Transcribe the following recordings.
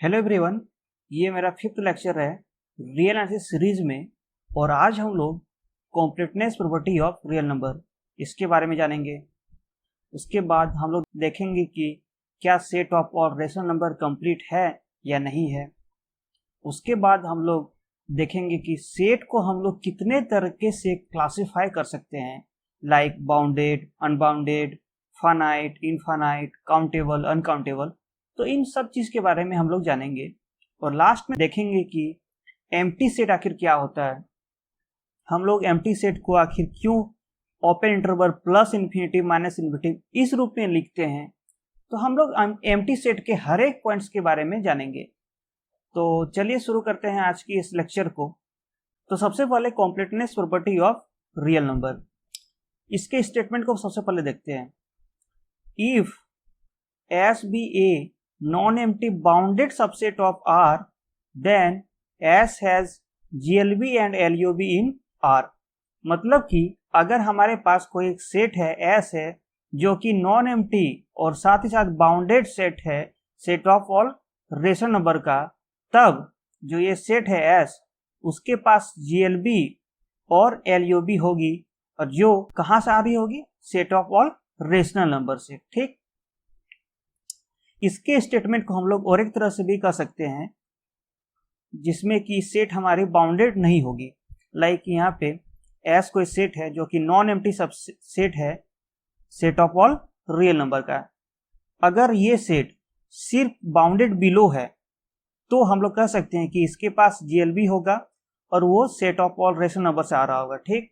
Hello everyone, ये मेरा 5th lecture है रियल एनालिसिस सीरीज में। और आज हम लोग कॉम्प्लीटनेस प्रॉपर्टी ऑफ रियल नंबर इसके बारे में जानेंगे। उसके बाद हम लोग देखेंगे कि क्या set of all rational number complete है या नहीं है। उसके बाद हम लोग देखेंगे कि सेट को हम लोग कितने तरीके से क्लासिफाई कर सकते हैं, like bounded, unbounded, finite, infinite, countable, uncountable. तो इन सब चीज के बारे में हम लोग जानेंगे। और लास्ट में देखेंगे कि एम्प्टी सेट आखिर क्या होता है, हम लोग एम्प्टी सेट को आखिर क्यों open interval plus infinity minus infinity इस रूप में लिखते हैं। तो हम लोग एम्प्टी सेट के हर एक पॉइंट्स के बारे में जानेंगे। तो चलिए शुरू करते हैं आज की इस लेक्चर को। तो सबसे पहले कॉम्प्लीटनेस प्रॉपर्टी ऑफ रियल नंबर, इसके स्टेटमेंट को सबसे पहले देखते हैं। If S be a non-empty bounded subset of R, then S has GLB and LUB in R। मतलब कि अगर हमारे पास कोई एक सेट है S है जो कि नॉन एम्प्टी और साथ ही साथ बाउंडेड सेट है, set of all rational number का, तब जो ये सेट है S उसके पास GLB और LUB होगी, और जो कहाँ से आ रही होगी, set of all rational number से। ठीक, इसके स्टेटमेंट को हम लोग और एक तरह से भी कर सकते हैं जिसमें कि सेट हमारी बाउंडेड नहीं होगी। लाइक यहाँ पे S कोई सेट है जो कि नॉन एम्प्टी सब सेट है, set of all real number का। अगर ये सेट सिर्फ बाउंडेड बिलो है तो हम लोग कह सकते हैं कि इसके पास GLB होगा और वो set of all rational number से आ रहा होगा। ठीक,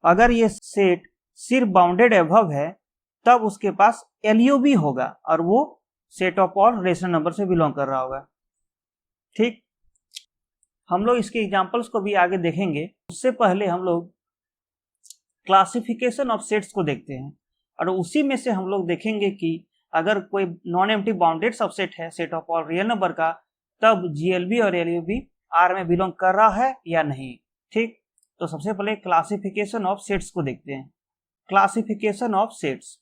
अगर ये सेट सिर्फ बाउंडेड अबव है तब उसके पास LUB होगा और वो set of all rational number से बिलोंग कर रहा होगा। ठीक, हम लोग इसके एग्जांपल्स को भी आगे देखेंगे। उससे पहले हम लोग क्लासिफिकेशन ऑफ सेट्स को देखते हैं, और उसी में से हम लोग देखेंगे कि अगर कोई नॉन एम्प्टी बाउंडेड सबसेट है set of all real number का, तब GLB और LUB R में बिलोंग कर रहा है या नहीं। ठीक, तो सबसे पहले क्लासिफिकेशन ऑफ सेट्स को देखते हैं। क्लासिफिकेशन ऑफ सेट्स,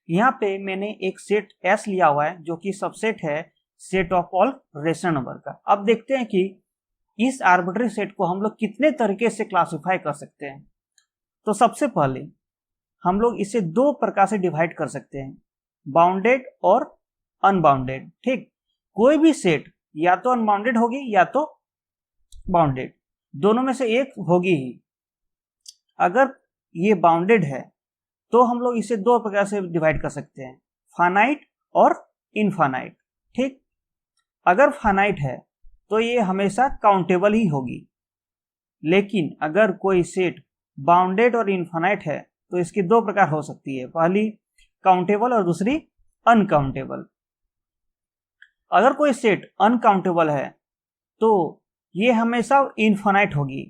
यहाँ पे मैंने एक सेट S लिया हुआ है जो कि सबसेट है set of all rational number का। अब देखते हैं कि इस आर्बिट्ररी सेट को हम लोग कितने तरीके से क्लासिफाई कर सकते हैं। तो सबसे पहले हम लोग इसे दो प्रकार से डिवाइड कर सकते हैं, बाउंडेड और अनबाउंडेड। ठीक, कोई भी सेट या तो अनबाउंडेड होगी या तो बाउंडेड, दोनों में से एक होगी ही। अगर ये बाउंडेड है तो हम लोग इसे दो प्रकार से डिवाइड कर सकते हैं, फाइनाइट और इनफाइनाइट। ठीक, अगर फाइनाइट है तो ये हमेशा काउंटेबल ही होगी, लेकिन अगर कोई सेट बाउंडेड और इनफाइनाइट है तो इसकी दो प्रकार हो सकती है, पहली काउंटेबल और दूसरी अनकाउंटेबल। अगर कोई सेट अनकाउंटेबल है तो ये हमेशा इनफाइनाइट होगी,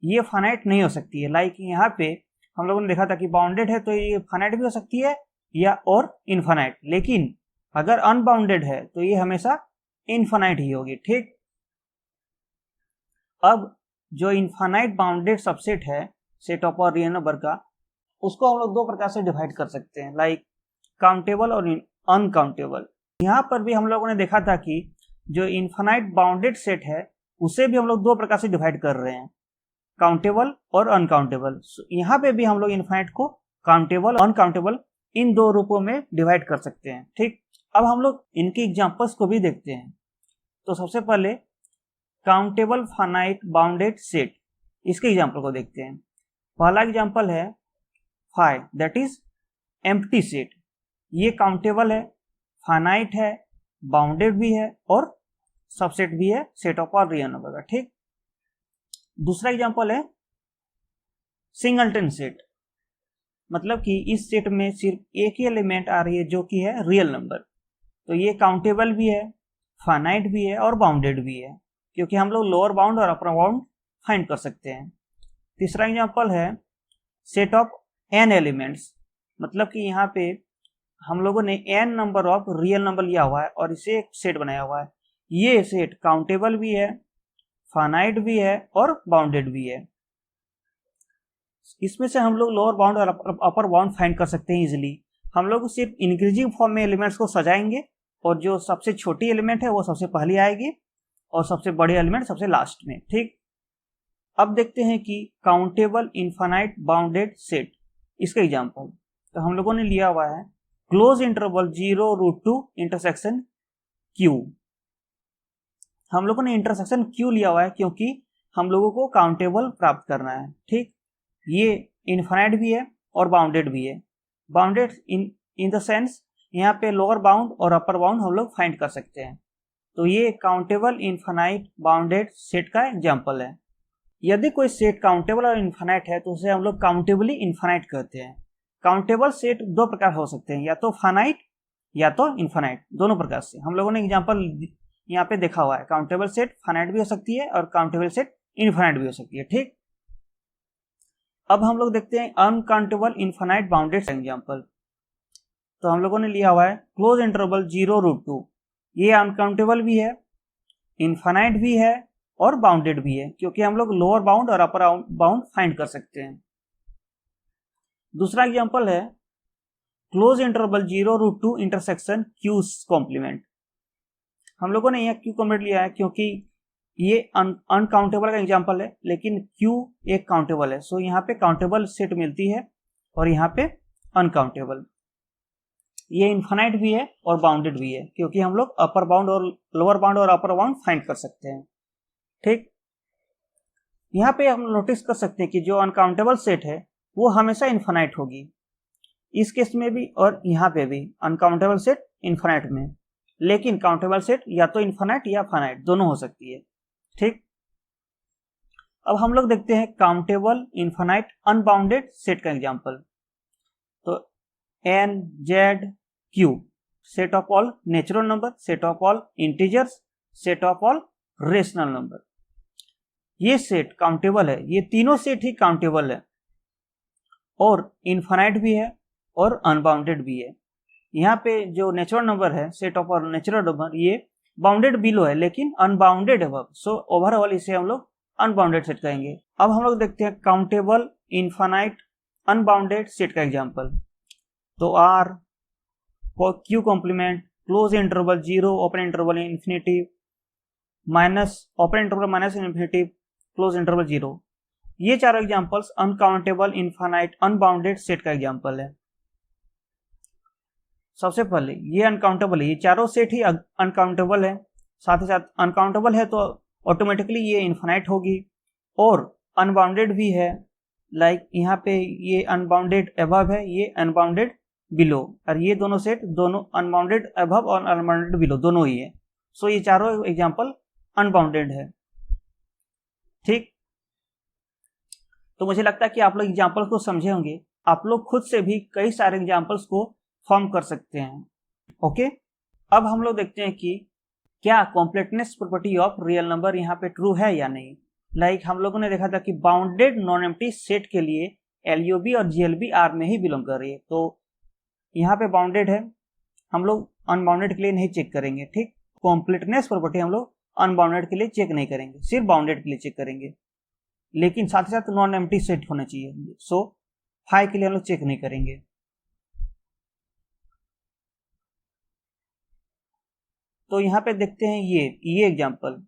ये फाइनाइट नहीं हो सकती है। लाइक यहाँ पे हम लोगों ने देखा था कि बाउंडेड है तो ये फाइनाइट भी हो सकती है या और इनफाइनाइट, लेकिन अगर अनबाउंडेड है तो ये हमेशा इनफाइनाइट ही होगी। ठीक, अब जो इनफाइनाइट बाउंडेड सबसेट है set of all real number का, उसको हम लोग दो प्रकार से डिवाइड कर सकते हैं, लाइक काउंटेबल और अनकाउंटेबल। यहाँ पर भी हम लोगों ने देखा था कि जो इनफाइनाइट बाउंडेड सेट है उसे भी हम लोग दो प्रकार से डिवाइड कर रहे हैं, काउंटेबल और अनकाउंटेबल। यहाँ पे भी हम लोग इनफाइनाइट को काउंटेबल अनकाउंटेबल इन दो रूपों में डिवाइड कर सकते हैं। ठीक, अब हम लोग इनके एग्जांपल्स को भी देखते हैं। तो सबसे पहले काउंटेबल फाइनाइट बाउंडेड सेट, इसके एग्जांपल को देखते हैं। पहला एग्जांपल है phi, that is empty set. ये काउंटेबल है, फाइनाइट है, बाउंडेड भी है और सबसेट भी है set of all real number का। ठीक, दूसरा एग्जांपल है सिंगलटन सेट, मतलब कि इस सेट में सिर्फ एक ही एलिमेंट आ रही है जो कि है रियल नंबर। तो ये काउंटेबल भी है, फाइनाइट भी है और बाउंडेड भी है, क्योंकि हम लोग लोअर बाउंड और अपर बाउंड फाइंड कर सकते हैं। तीसरा एग्जांपल है सेट ऑफ n एलिमेंट्स, मतलब कि यहाँ पे हम लोगों ने n number of real number लिया हुआ है और इसे एक सेट बनाया हुआ है। ये सेट काउंटेबल भी है, फाइनाइट भी है और बाउंडेड भी है। इसमें से हम लोग लोअर बाउंड और अपर बाउंड फाइंड कर सकते हैं इजीली। हम लोग सिर्फ इंक्रीजिंग फॉर्म में एलिमेंट्स को सजाएंगे और जो सबसे छोटी एलिमेंट है वो सबसे पहले आएगी और सबसे बड़ी एलिमेंट सबसे लास्ट में। ठीक, अब देखते हैं कि काउंटेबल इनफाइनाइट बाउंडेड सेट, इसका एग्जांपल। तो हम लोगों ने लिया हुआ है क्लोज इंटरवल 0√2 इंटरसेक्शन Q। हम लोगों ने इंटरसेक्शन Q लिया हुआ है क्योंकि हम लोगों को काउंटेबल प्राप्त करना है। ठीक, ये इनफाइनाइट भी है और बाउंडेड भी है। बाउंडेड इन द सेंस यहाँ पे लोअर बाउंड और अपर बाउंड हम लोग फाइंड कर सकते हैं। तो ये काउंटेबल इनफाइनाइट बाउंडेड सेट का एग्जांपल है। यदि कोई सेट काउंटेबल और इनफाइनाइट है तो उसे हम लोग काउंटेबली इनफाइनाइट कहते हैं। काउंटेबल सेट दो प्रकार हो सकते हैं, या तो फाइनाइट या तो इनफाइनाइट, दोनों प्रकार से। हम लोगों ने एग्जांपल यहाँ पे देखा हुआ है, काउंटेबल सेट फाइनाइट भी हो सकती है और काउंटेबल सेट इनफाइनाइट भी हो सकती है। ठीक, अब हम लोग देखते हैं अनकाउंटेबल इनफाइनाइट बाउंडेड एग्जांपल। तो हम लोगों ने लिया हुआ है क्लोज इंटरवल 0√2। ये अनकाउंटेबल भी है, इनफाइनाइट भी है और बाउंडेड भी है, क्योंकि हम लोग लोअर बाउंड और अपर बाउंड फाइंड कर सकते हैं। दूसरा एग्जांपल है close interval 0√2 intersection Q complement. हम लोगों ने यहाँ Q कॉम्प्लीमेंट लिया है क्योंकि ये अनकाउंटेबल का एग्जांपल है, लेकिन Q एक काउंटेबल है। सो यहाँ पे काउंटेबल सेट मिलती है और यहाँ पे अनकाउंटेबल। ये इनफाइनाइट भी है और बाउंडेड भी है, क्योंकि हम लोग अपर बाउंड और लोअर बाउंड और अपर बाउंड फाइंड कर सकते हैं। ठीक, यहाँ पे हम नोटिस कर सकते हैं कि जो अनकाउंटेबल सेट है वो हमेशा इनफाइनाइट होगी, इस केस में भी और यहाँ पे भी अनकाउंटेबल सेट इनफाइनाइट में, लेकिन काउंटेबल सेट या तो इनफाइनाइट या फाइनाइट दोनों हो सकती है। ठीक, अब हम लोग देखते हैं काउंटेबल इनफाइनाइट अनबाउंडेड सेट का एग्जांपल। तो N, Z, Q, set of all natural number, set of all integers, set of all rational number. ये सेट काउंटेबल है, ये तीनों सेट ही काउंटेबल है और इनफाइनाइट भी है और अनबाउंडेड भी है। यहाँ पे जो नेचुरल नंबर है, set of all natural number, ये बाउंडेड बिलो है लेकिन अनबाउंडेड अबव। सो ओवरऑल इसे हम लोग अनबाउंडेड सेट कहेंगे। अब हम लोग देखते हैं काउंटेबल इनफाइनाइट अनबाउंडेड सेट का एग्जांपल। तो R for Q complement close interval 0 open interval infinity minus open interval minus infinity close interval 0। ये चारों examples uncountable infinite unbounded set का एग्जांपल है। सबसे पहले ये अनकाउंटेबल है, ये चारों सेट ही अनकाउंटेबल है, साथ ही साथ अनकाउंटेबल है तो ऑटोमेटिकली ये इनफाइनाइट होगी और अनबाउंडेड भी है। लाइक यहाँ पे ये अनबाउंडेड अबव है, ये अनबाउंडेड बिलो, और ये दोनों सेट दोनों अनबाउंडेड अबव और अनबाउंडेड बिलो दोनों ही है। सो ये चारों एग्जांपल अनबाउंडेड है। ठीक, तो मुझे लगता है कि आप लोग एग्जांपल्स को समझे होंगे। आप लोग खुद से भी कई सारे एग्जांपल्स को फॉर्म कर सकते हैं। ओके, अब हम लोग देखते हैं कि क्या completeness property of real number यहाँ पे ट्रू है या नहीं। लाइक हम लोगों ने देखा था कि बाउंडेड नॉन एम्प्टी सेट के लिए LUB और GLB R में ही बिलोंग कर रही है। तो यहाँ पे बाउंडेड है, हम लोग अनबाउंडेड के लिए नहीं चेक करेंगे। ठीक, कॉम्प्लेटनेस प्रॉपर्टी हम लोग अनबाउंडेड के लिए चेक नहीं करेंगे, सिर्फ बाउंडेड के लिए चेक करेंगे, लेकिन साथ ही साथ नॉन एम्प्टी सेट होना चाहिए। सो फाई के लिए हम लोग चेक नहीं करेंगे। तो यहाँ पे देखते हैं ये एग्जांपल,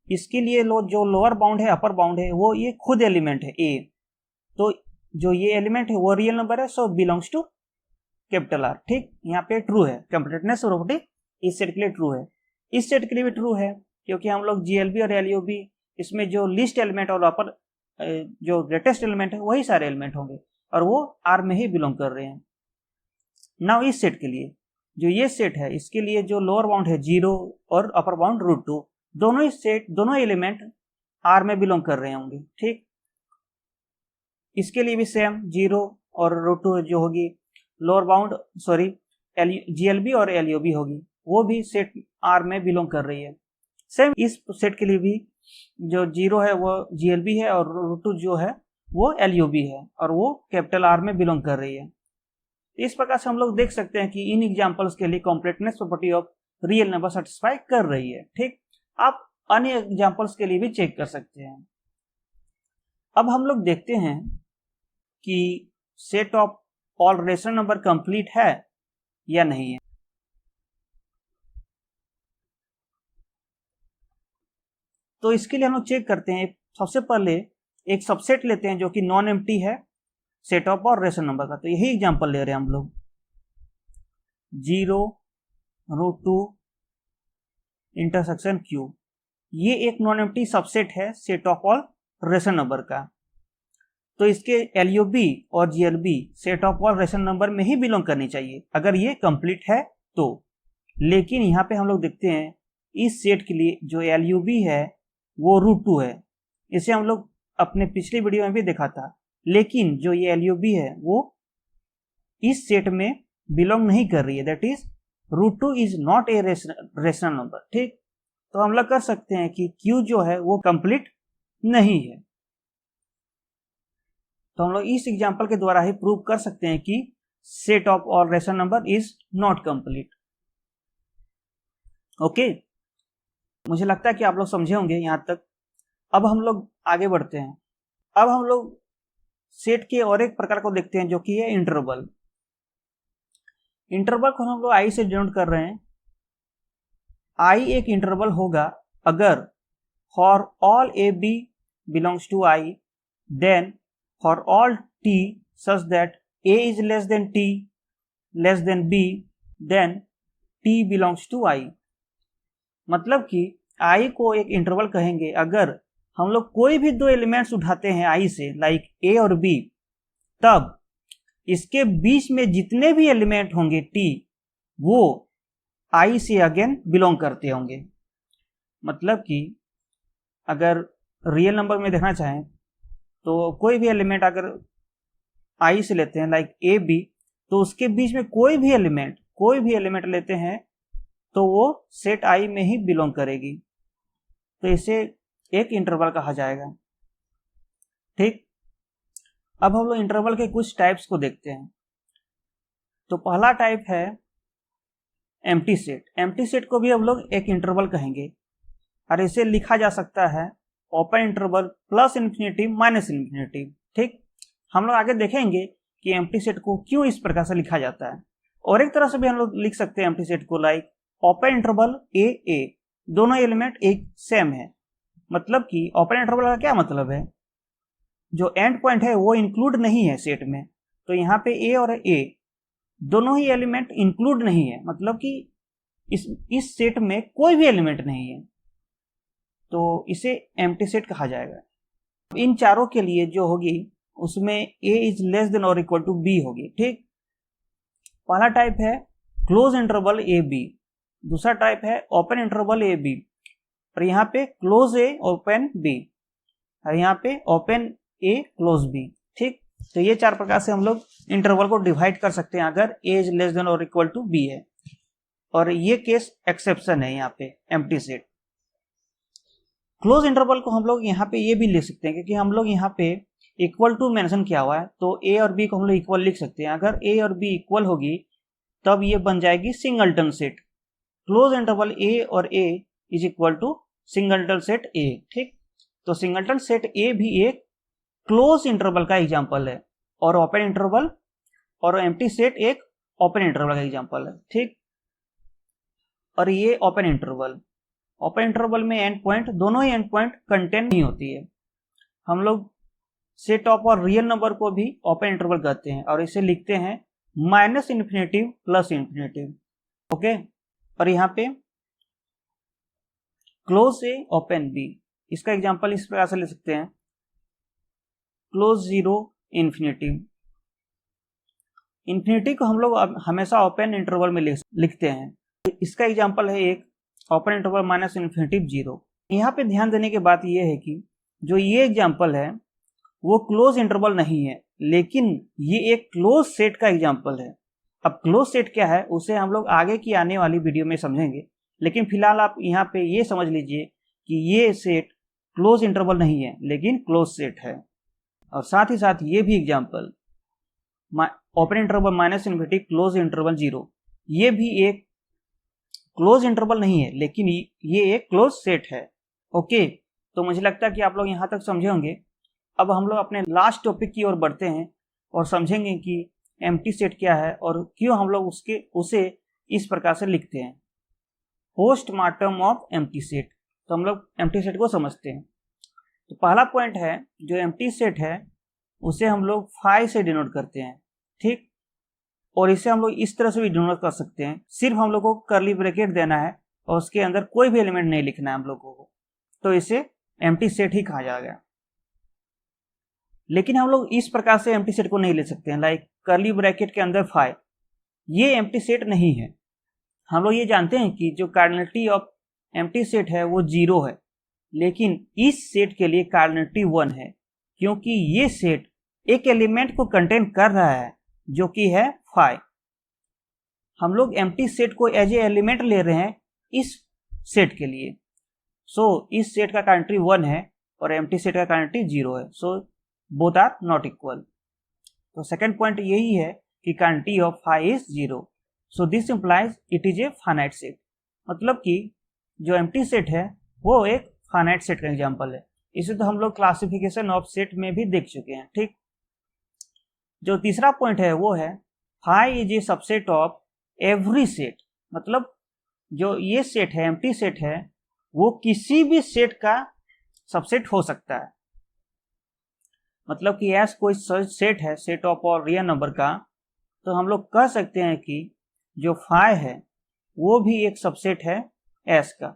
इसके लिए जो लोअर बाउंड है अपर बाउंड है वो ये खुद एलिमेंट है A। तो जो ये एलिमेंट है वो रियल नंबर है, सो बिलोंग्स टू कैपिटल R। ठीक, यहाँ पे ट्रू है, कंप्लीटनेस प्रॉपर्टी इस सेट के लिए ट्रू है, इस सेट के लिए भी ट्रू है, क्योंकि हम लोग GLB और LUB इसमें जो लिस्ट एलिमेंट और अपर जो ग्रेटेस्ट एलिमेंट है वही सारे एलिमेंट होंगे और वो R में ही बिलोंग कर रहे हैं। नाउ इस सेट के लिए जो ये सेट है इसके लिए जो लोअर बाउंड है 0 और अपर बाउंड √2, दोनों ही सेट दोनों एलिमेंट R में बिलोंग कर रहे होंगे। ठीक, इसके लिए भी सेम 0 और √2 जो होगी लोअर बाउंड GLB और LUB होगी, वो भी सेट R में बिलोंग कर रही है। सेम इस सेट के लिए भी जो 0 है वो GLB है और √2 जो है वो LUB है और वो कैपिटल R में बिलोंग कर रही है। इस प्रकार से हम लोग देख सकते हैं कि इन एग्जांपल्स के लिए completeness property of real number satisfy कर रही है। ठीक, आप अन्य एग्जांपल्स के लिए भी चेक कर सकते हैं। अब हम लोग देखते हैं कि set of all rational number complete है या नहीं है। तो इसके लिए हम लोग चेक करते हैं, सबसे पहले एक सबसेट लेते हैं जो कि नॉन एम्प्टी है सेट ऑफ और रेशनल नंबर का। तो यही एग्जांपल ले रहे हैं हम लोग, 0√2 इंटरसेक्शन Q, ये एक नॉन एम्प्टी सबसेट है set of all rational number का। तो इसके LUB और GLB set of all rational number में ही बिलोंग करनी चाहिए अगर ये कंप्लीट है तो। लेकिन यहाँ पे हम लोग देखते हैं इस सेट के लिए जो LUB है वो √2 है, इसे हम लोग अपने पिछले वीडियो में भी देखा था। लेकिन जो ये LUB है वो इस सेट में बिलोंग नहीं कर रही है, that is √2 is not a rational number. ठीक, तो हम लोग कर सकते हैं कि Q जो है वो कंप्लीट नहीं है। तो हम लोग इस एग्जांपल के द्वारा ही प्रूव कर सकते हैं कि set of all rational number is not complete. Okay, मुझे लगता है कि आप लोग समझे होंगे यहां तक। अब हम लोग आगे बढ़ते हैं। अब हम लोग सेट के और एक प्रकार को देखते हैं जो कि है इंटरवल। इंटरवल को हम लोग आई से डिनोट कर रहे हैं। आई एक इंटरवल होगा अगर for all a b belongs to I, then for all t such that a is less than t less than b, then t belongs to I. मतलब कि आई को एक इंटरवल कहेंगे अगर हम लोग कोई भी दो एलिमेंट्स उठाते हैं आई से, लाइक ए और बी, तब इसके बीच में जितने भी एलिमेंट होंगे टी वो आई से अगेन बिलोंग करते होंगे। मतलब कि अगर रियल नंबर में देखना चाहें तो कोई भी एलिमेंट अगर आई से लेते हैं लाइक ए बी, तो उसके बीच में कोई भी एलिमेंट लेते हैं तो वो सेट आई में ही बिलोंग करेगी। तो इसे एक इंटरवल कहा जाएगा। ठीक, अब हम लोग इंटरवल के कुछ टाइप्स को देखते हैं। तो पहला टाइप है एम्प्टी सेट। एम्प्टी सेट को भी हम लोग एक इंटरवल कहेंगे और इसे लिखा जा सकता है open interval plus infinity minus infinity. ठीक, हम लोग आगे देखेंगे कि एम्प्टी सेट को क्यों इस प्रकार से लिखा जाता है। और एक तरह से भी हम लोग लिख सकते हैं एम्प्टी सेट को लाइक ओपन इंटरवल ए ए, दोनों एलिमेंट एक सेम है। मतलब कि ओपन इंटरवल का क्या मतलब है, जो एंड पॉइंट है वो इंक्लूड नहीं है सेट में। तो यहाँ पे ए और ए दोनों ही एलिमेंट इंक्लूड नहीं है, मतलब कि इस सेट में कोई भी एलिमेंट नहीं है, तो इसे एम्प्टी सेट कहा जाएगा। इन चारों के लिए जो होगी उसमें ए इज लेस देन और इक्वल टू बी होगी। ठीक, पहला टाइप है क्लोज इंटरवल ए बी, दूसरा टाइप है ओपन इंटरवल ए बी, और यहाँ पे क्लोज ए ओपन बी, और यहाँ पे ओपन ए क्लोज बी। ठीक, तो ये चार प्रकार से हम लोग इंटरवल को डिवाइड कर सकते हैं अगर ए इज लेस देन और इक्वल टू बी है। और ये केस एक्सेप्शन है यहाँ पे एम्प्टी सेट। क्लोज इंटरवल को हम लोग यहाँ पे ये भी लिख सकते हैं क्योंकि हम लोग यहाँ पे इक्वल टू मेंशन किया हुआ है, तो ए और बी को हम लोग इक्वल लिख सकते हैं। अगर ए और बी इक्वल होगी तब ये बन जाएगी singleton set. Close interval a और a is equal to singleton set a. ठीक, तो सिंगलटन सेट ए भी एक क्लोज इंटरवल का एग्जांपल है, और ओपन इंटरवल और एम्प्टी सेट एक ओपन इंटरवल का एग्जांपल है। ठीक, और ये ओपन इंटरवल में एंड पॉइंट, दोनों ही एंड पॉइंट कंटेन नहीं होती है। हम लोग सेट ऑफ और रियल नंबर को भी ओपन इंटरवल कहते हैं और इसे लिखते हैं minus infinitive plus infinitive. Okay, और यहाँ पे क्लोज ए ओपन बी, इसका एग्जांपल इस प्रकार से ले सकते हैं क्लोज जीरो इन्फिनेटिव। इन्फिनिटी को हम लोग हमेशा ओपन इंटरवल में लिखते हैं। इसका एग्जांपल है एक open interval minus infinitive zero. यहाँ पे ध्यान देने की बात यह है कि जो ये एग्जांपल है वो क्लोज इंटरवल नहीं है, लेकिन ये एक क्लोज सेट का एग्जांपल है। अब क्लोज सेट क्या है उसे हम लोग आगे की आने वाली वीडियो में समझेंगे, लेकिन फिलहाल आप यहाँ पे ये समझ लीजिए कि ये सेट क्लोज इंटरवल नहीं है लेकिन क्लोज सेट है। और साथ ही साथ ये भी example open interval minus infinity close interval zero, ये भी एक क्लोज इंटरवल नहीं है लेकिन ये एक क्लोज सेट है। ओके, तो मुझे लगता है कि आप लोग यहाँ तक समझे होंगे। अब हम लोग अपने लास्ट टॉपिक की ओर बढ़ते हैं और समझेंगे कि एम्प्टी सेट क्या है और क्यों हम लोग उसे इस प्रकार से लिखते हैं। Postmortem of empty set. तो हम लोग एम्प्टी सेट को समझते हैं। तो पहला पॉइंट है, जो एम्प्टी सेट है उसे हम लोग फाई से डिनोट करते हैं, ठीक। और इसे हम लोग इस तरह से भी डिनोट कर सकते हैं, सिर्फ हम लोग को कर्ली ब्रैकेट देना है और उसके अंदर कोई भी एलिमेंट नहीं लिखना है हम लोगों को, तो इसे एम्प्टी सेट ही कहा जाएगा। लेकिन हम लोग इस प्रकार से एम्प्टी सेट को नहीं ले सकते हैं, लाइक कर्ली ब्रैकेट के अंदर फाई, ये एम्प्टी सेट नहीं है। हम लोग ये जानते हैं कि जो कार्डिनलिटी ऑफ एम्प्टी सेट है वो 0 है, लेकिन इस सेट के लिए कार्डिनलिटी 1 है, क्योंकि ये सेट एक एलिमेंट को कंटेन कर रहा है जो कि है फाई। हम लोग एम्प्टी सेट को एज ए एलिमेंट ले रहे हैं इस सेट के लिए, सो इस सेट का कार्डिनलिटी 1 है और एम्प्टी सेट का कार्डिनलिटी 0 है, so both are not equal. तो सेकंड पॉइंट यही है कि cardinality of phi is 0, so this implies it is a finite set. मतलब कि जो एम्प्टी सेट है वो एक फाइनाइट सेट का एग्जांपल है। इसे तो हम लोग क्लासिफिकेशन ऑफ सेट में भी देख चुके हैं, ठीक। जो तीसरा पॉइंट है वो है phi is a subset of every set. मतलब जो ये सेट है, एम्प्टी सेट है, वो किसी भी सेट का सबसेट हो सकता है। मतलब कि एस कोई सेट है, set of all real number का, तो हम लोग कह सकते हैं कि जो फाई है वो भी एक सबसेट है एस का,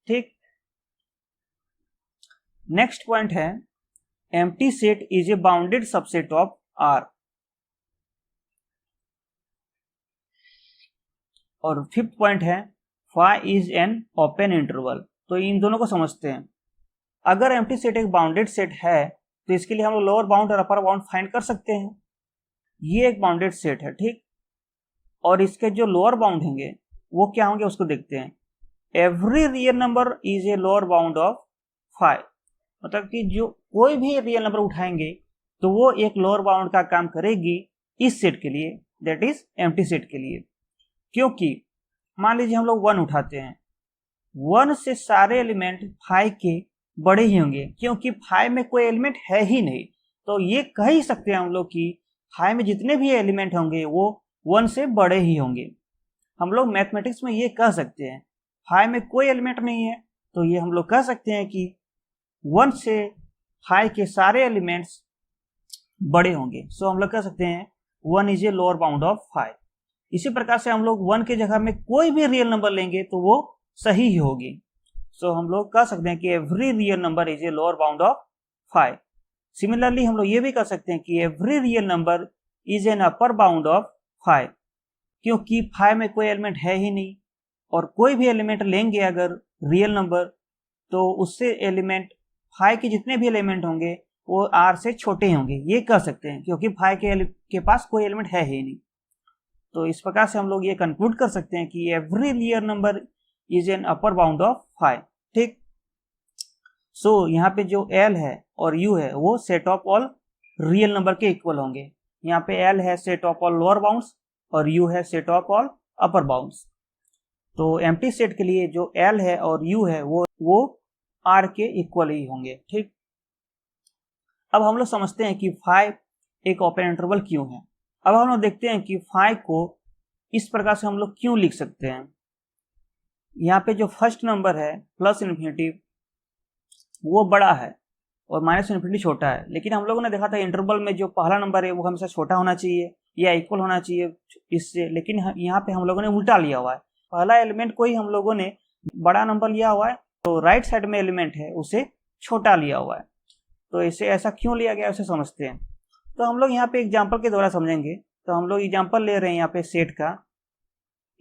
ठीक। नेक्स्ट पॉइंट है empty set is a bounded subset of R. और फिफ्थ पॉइंट है phi is an open interval. तो इन दोनों को समझते हैं। अगर एम्प्टी सेट एक बाउंडेड सेट है तो इसके लिए हम लोग लोअर बाउंड और अपर बाउंड फाइंड कर सकते हैं। ये एक बाउंडेड सेट है, ठीक। और इसके जो लोअर बाउंड होंगे वो क्या होंगे उसको देखते हैं। Every real number is a lower bound of phi. मतलब कि जो कोई भी रियल नंबर उठाएंगे तो वो एक लोअर बाउंड का काम करेगी इस सेट के लिए, दैट इज एम्प्टी सेट के लिए। क्योंकि मान लीजिए हम लोग 1 उठाते हैं, 1 से सारे एलिमेंट फाई के बड़े ही होंगे, क्योंकि फाई में कोई एलिमेंट है ही नहीं। तो ये कह ही सकते हैं हम लोग कि फाई में जितने भी एलिमेंट होंगे वो 1 से बड़े ही होंगे। हम लोग मैथमेटिक्स में ये कह सकते हैं फाई में कोई एलिमेंट नहीं है, तो ये हम लोग कह सकते हैं कि 1 से फाई के सारे एलिमेंट्स बड़े होंगे। सो हम लोग कह सकते हैं 1 is a lower bound of phi. इसी प्रकार से हम लोग 1 के जगह में कोई भी रियल नंबर लेंगे तो वो सही ही होगी। सो हम लोग कह सकते हैं कि every real number is a lower bound of phi. Similarly हम लोग ये भी कह सकते हैं कि every real number is an upper bound of phi, क्योंकि फाई में कोई एलिमेंट है ही नहीं, और कोई भी एलिमेंट लेंगे अगर रियल नंबर तो उससे एलिमेंट फाई के जितने भी एलिमेंट होंगे वो आर से छोटे होंगे, ये कह सकते हैं, क्योंकि फाई के पास कोई एलिमेंट है ही नहीं। तो इस प्रकार से हम लोग ये कंक्लूड कर सकते हैं कि every real number is an upper bound of phi, ठीक। सो यहाँ पे जो एल है और यू है वो set of all real number के इक्वल होंगे। यहाँ पे एल है set of all lower bounds और यू है set of all upper bounds. तो एम्प्टी सेट के लिए जो एल है और यू है वो आर के इक्वल ही होंगे, ठीक। अब हम लोग समझते हैं कि फाई एक ओपन इंटरवल क्यों है। अब हम लोग देखते हैं कि फाई को इस प्रकार से हम लोग क्यों लिख सकते हैं। यहाँ पे जो फर्स्ट नंबर है प्लस इन्फिनिटी वो बड़ा है और माइनस इन्फिनिटी छोटा है, लेकिन हम लोगों ने देखा था इंटरवल में जो पहला नंबर है वो हमेशा छोटा होना चाहिए या इक्वल होना चाहिए इससे, लेकिन यहाँ पे हम लोगों ने उल्टा लिया हुआ है। पहला एलिमेंट को ही हम लोगों ने बड़ा नंबर लिया हुआ है, तो राइट साइड में एलिमेंट है उसे छोटा लिया हुआ है। तो इसे ऐसा क्यों लिया गया उसे समझते हैं। तो हम लोग यहाँ पे एग्जाम्पल के द्वारा समझेंगे। तो हम लोग एग्जाम्पल ले रहे हैं यहाँ पे सेट का,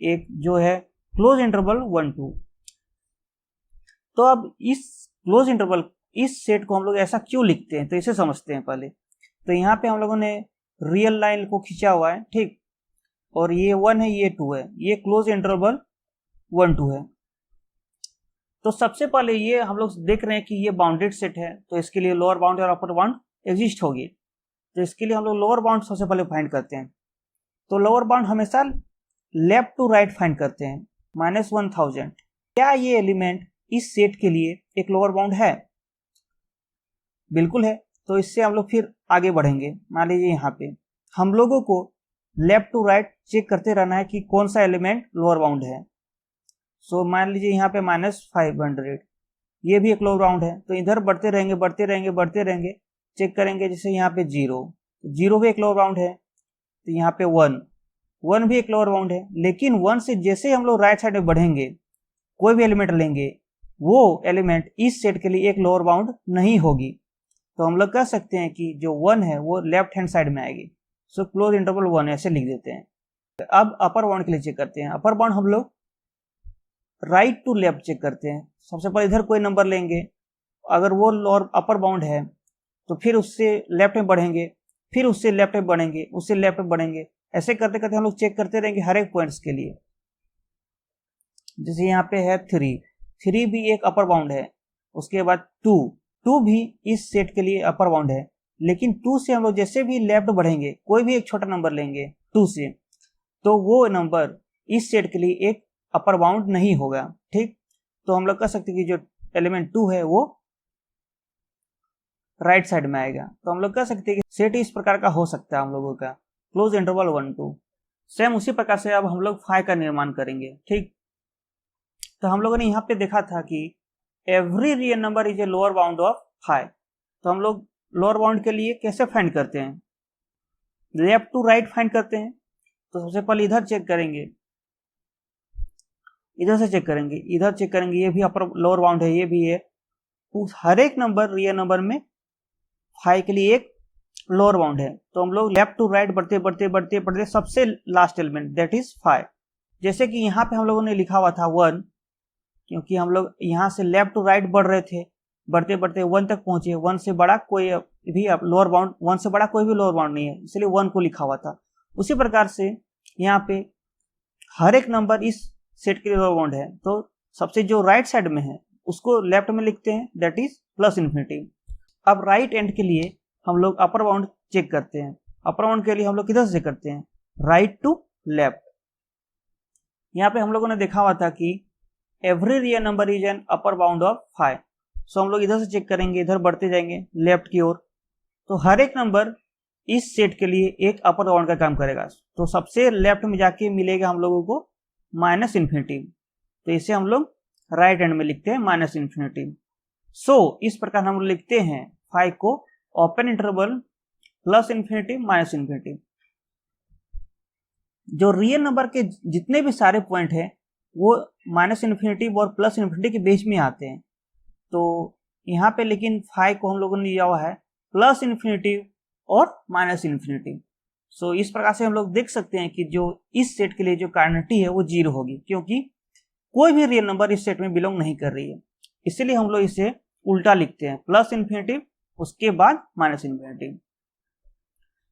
एक जो है क्लोज इंटरवल 1 2। तो अब इस क्लोज इंटरवल इस सेट को हम लोग ऐसा क्यों लिखते हैं तो इसे समझते हैं पहले। तो यहाँ पे हम लोगों ने रियल लाइन को खींचा हुआ है, ठीक, और ये 1 है ये 2 है, ये क्लोज इंटरवल 1 2 है। तो सबसे पहले ये हम लोग देख रहे हैं कि ये बाउंडेड सेट है, तो इसके लिए लोअर बाउंड और अपर बाउंड एग्जिस्ट होगी। तो इसके लिए हम लोग लोअर बाउंड सबसे पहले फाइंड करते हैं। तो लोअर बाउंड हमेशा लेफ्ट टू राइट फाइंड करते हैं। -1000, क्या ये एलिमेंट इस सेट के लिए एक लोअर बाउंड है? बिल्कुल है। तो इससे हम लोग फिर आगे बढ़ेंगे। मान लीजिए यहाँ पे हम लोगों को लेफ्ट टू राइट चेक करते रहना है कि कौन सा एलिमेंट लोअर बाउंड है। सो मान लीजिए यहाँ पे -500, ये भी एक लोअर बाउंड है, तो इधर बढ़ते रहेंगे बढ़ते रहेंगे बढ़ते रहेंगे, चेक करेंगे जैसे यहाँ पे 0 भी एक लोअर बाउंड है, तो यहाँ पे 1 भी एक लोअर बाउंड है, लेकिन 1 से जैसे हम लोग राइट साइड में बढ़ेंगे, कोई भी एलिमेंट लेंगे, वो एलिमेंट इस सेट के लिए एक लोअर बाउंड नहीं होगी, तो हम लोग कह सकते हैं कि जो 1 है वो लेफ्ट हैंड साइड में आएगी। सो क्लोज इंटरवल 1 ऐसे लिख देते हैं। अब अपर बाउंड के लिए चेक करते हैं। अपर बाउंड हम लोग राइट टू लेफ्ट चेक करते हैं। सबसे पहले इधर कोई नंबर लेंगे, अगर वो लोअर अपर बाउंड है तो फिर उससे लेफ्ट में बढ़ेंगे, फिर उससे लेफ्ट में बढ़ेंगे, उससे लेफ्ट में बढ़ेंगे, ऐसे करते करते हम लोग चेक करते रहेंगे हर एक पॉइंट्स के लिए। जैसे यहाँ पे है 3 भी एक अपर बाउंड है, उसके बाद 2 भी इस सेट के लिए अपर बाउंड है, लेकिन 2 से हम लोग जैसे भी लेफ्ट बढ़ेंगे, कोई भी एक छोटा नंबर लेंगे 2 से, तो वो नंबर इस सेट के लिए एक अपर बाउंड नहीं होगा। ठीक, तो हम लोग कह सकते हैं कि जो एलिमेंट 2 है वो राइट साइड में आएगा। तो हम लोग कह सकते हैं कि सेट इस प्रकार का हो सकता है हम लोगों का, क्लोज इंटरवल 1 2। सेम उसी प्रकार से अब हम लोग 5 का निर्माण करेंगे। ठीक, तो हम लोगों ने यहाँ पे देखा था कि every real number is a lower bound of 5। तो हम लोग लोअर बाउंड के लिए कैसे फाइंड करते हैं? लेफ्ट टू राइट फाइंड करते हैं। तो सबसे पहले इधर चेक करेंगे, इधर से चेक करेंगे, इधर चेक करेंगे, ये भी अपर लोअर बाउंड है, ये भी है। उस हर एक नंबर रियल नंबर में 5 के लिए एक लोअर बाउंड है। तो हम लोग लेफ्ट टू राइट बढ़ते बढ़ते बढ़ते बढ़ते सबसे लास्ट एलिमेंट दैट इज 5। जैसे कि यहाँ पे हम लोगों ने लिखा हुआ था 1, क्योंकि हम लोग यहाँ से लेफ्ट टू राइट बढ़ रहे थे, बढ़ते बढ़ते 1 तक पहुंचे। 1 से बड़ा कोई भी लोअर बाउंड, 1 से बड़ा कोई भी लोअर बाउंड नहीं है, इसलिए 1 को लिखा हुआ था। उसी प्रकार से यहाँ पे हर एक नंबर इस सेट के लिए लोअर बाउंड है, तो सबसे जो राइट साइड में है उसको लेफ्ट में लिखते हैं, दैट इज +∞। अब राइट एंड के लिए हम लोग अपर बाउंड चेक करते हैं। अपर बाउंड के लिए हम लोग किधर से करते हैं? Right to left. यहाँ पे हम लोगों ने देखा हुआ था कि every real number is an upper bound of 5। So हम लोग इधर से चेक करेंगे, इधर बढ़ते जाएंगे लेफ्ट की ओर, तो हर एक नंबर इस सेट के लिए एक अपर बाउंड का काम करेगा। तो सबसे लेफ्ट में जाके मिलेगा हम लोगों को -∞। तो इसे हम लोग राइट हैंड में लिखते हैं -∞। सो इस प्रकार हम लोग लिखते हैं 5 को ओपन इंटरवल +∞ -∞। जो रियल नंबर के जितने भी सारे पॉइंट हैं वो -∞ और +∞ के बीच में आते हैं। तो यहाँ पे लेकिन 5 को हम लोगों ने लिया हुआ है +∞ और -∞। सो इस प्रकार से हम लोग देख सकते हैं कि जो इस सेट के लिए जो कार्डिनलिटी है वो 0 होगी, क्योंकि कोई भी रियल नंबर इस सेट में बिलोंग नहीं कर रही है। इसलिए हम लोग इसे उल्टा लिखते हैं, +∞ उसके बाद -∞।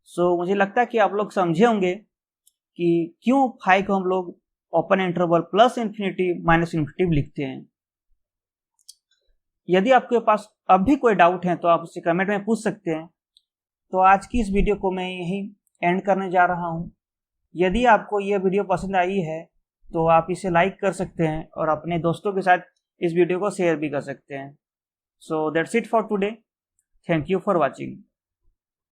सो मुझे लगता है कि आप लोग समझे होंगे कि क्यों 5 को हम लोग ओपन इंटरवल +∞ -∞ लिखते हैं। यदि आपके पास अब भी कोई डाउट है तो आप उसे कमेंट में पूछ सकते हैं। तो आज की इस वीडियो को मैं यहीं एंड करने जा रहा हूं। यदि आपको यह वीडियो पसंद आई है तो आप इसे लाइक कर सकते हैं और अपने दोस्तों के साथ इस वीडियो को शेयर भी कर सकते हैं। So that's it for today. Thank you for watching.